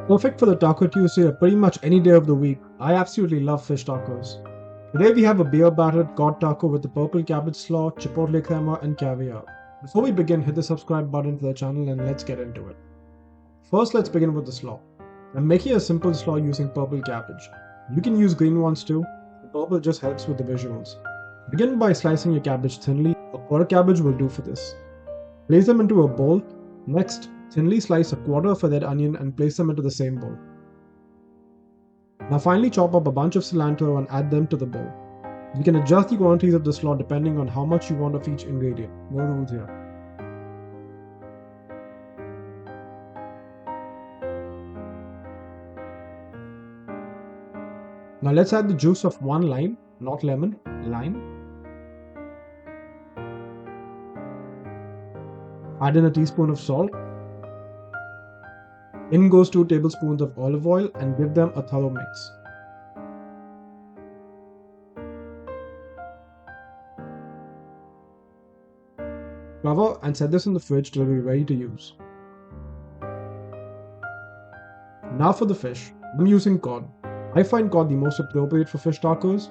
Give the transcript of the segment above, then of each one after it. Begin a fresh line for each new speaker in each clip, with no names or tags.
Perfect for the Taco Tuesday or pretty much any day of the week. I absolutely love fish tacos. Today we have a beer battered cod taco with the Purple Cabbage Slaw, Chipotle Crema, and Caviar. Before we begin, hit the subscribe button to the channel and let's get into it. First, let's begin with the slaw. I'm making a simple slaw using purple cabbage. You can use green ones too. The purple just helps with the visuals. Begin by slicing your cabbage thinly. A quarter cabbage will do for this. Place them into a bowl. Next, thinly slice a quarter of a red onion and place them into the same bowl. Now finally chop up a bunch of cilantro and add them to the bowl. You can adjust the quantities of the slaw depending on how much you want of each ingredient. No rules here. Now let's add the juice of one lime, not lemon, lime. Add in a teaspoon of salt. In goes 2 tablespoons of olive oil and give them a thorough mix. Cover and set this in the fridge till we're ready to use. Now for the fish. I'm using cod. I find cod the most appropriate for fish tacos.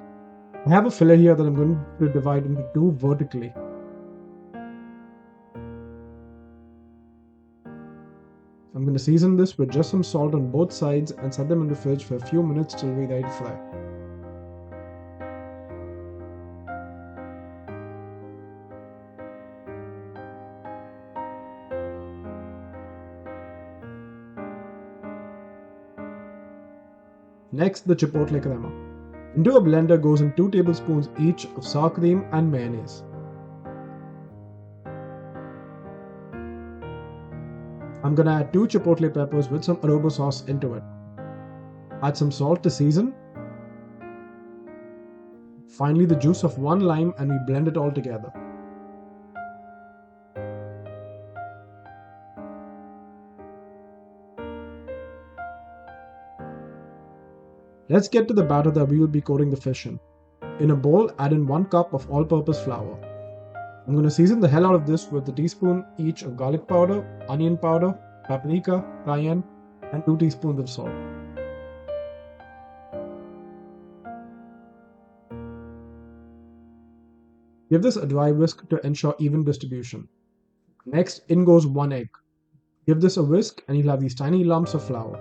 I have a fillet here that I'm going to divide into two vertically. I'm going to season this with just some salt on both sides and set them in the fridge for a few minutes till we're ready to fry. Next, the Chipotle Crema. Into a blender goes in 2 tablespoons each of sour cream and mayonnaise. I'm gonna add 2 chipotle peppers with some adobo sauce into it. Add some salt to season. Finally, the juice of 1 lime and we blend it all together. Let's get to the batter that we will be coating the fish in. In a bowl, add in 1 cup of all-purpose flour. I'm going to season the hell out of this with a teaspoon each of garlic powder, onion powder, paprika, cayenne, and 2 teaspoons of salt. Give this a dry whisk to ensure even distribution. Next, in goes 1 egg. Give this a whisk and you'll have these tiny lumps of flour.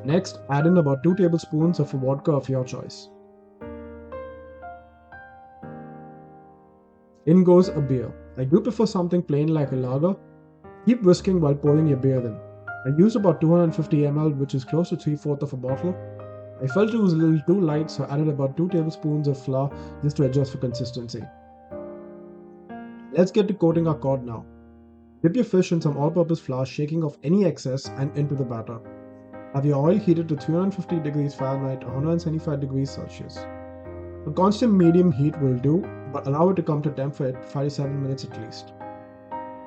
Next, add in about 2 tablespoons of vodka of your choice. In goes a beer. I do prefer something plain like a lager. Keep whisking while pouring your beer in. I used about 250 ml, which is close to 3/4 of a bottle. I felt it was a little too light, so I added about 2 tablespoons of flour just to adjust for consistency. Let's get to coating our cod now. Dip your fish in some all-purpose flour, shaking off any excess and into the batter. Have your oil heated to 350 degrees Fahrenheit or 175 degrees Celsius. A constant medium heat will do, but allow it to come to temp for 5 to 7 minutes at least.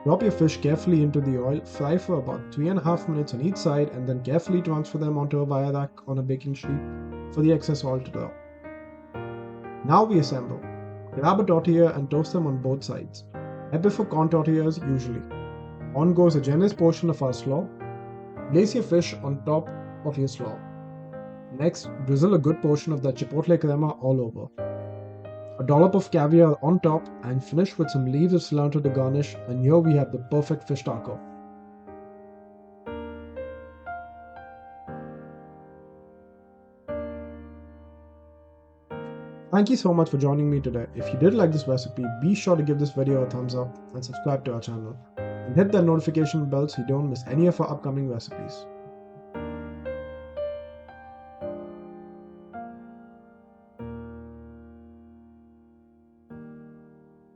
Drop your fish carefully into the oil, fry for about 3.5 minutes on each side, and then carefully transfer them onto a wire rack on a baking sheet for the excess oil to drop. Now we assemble. Grab a tortilla and toast them on both sides. I prefer corn tortillas usually. On goes a generous portion of our slaw. Place your fish on top of your slaw. Next, drizzle a good portion of that chipotle crema all over. A dollop of caviar on top and finish with some leaves of cilantro to garnish, and here we have the perfect fish taco. Thank you so much for joining me today. If you did like this recipe, be sure to give this video a thumbs up and subscribe to our channel. And hit that notification bell so you don't miss any of our upcoming recipes.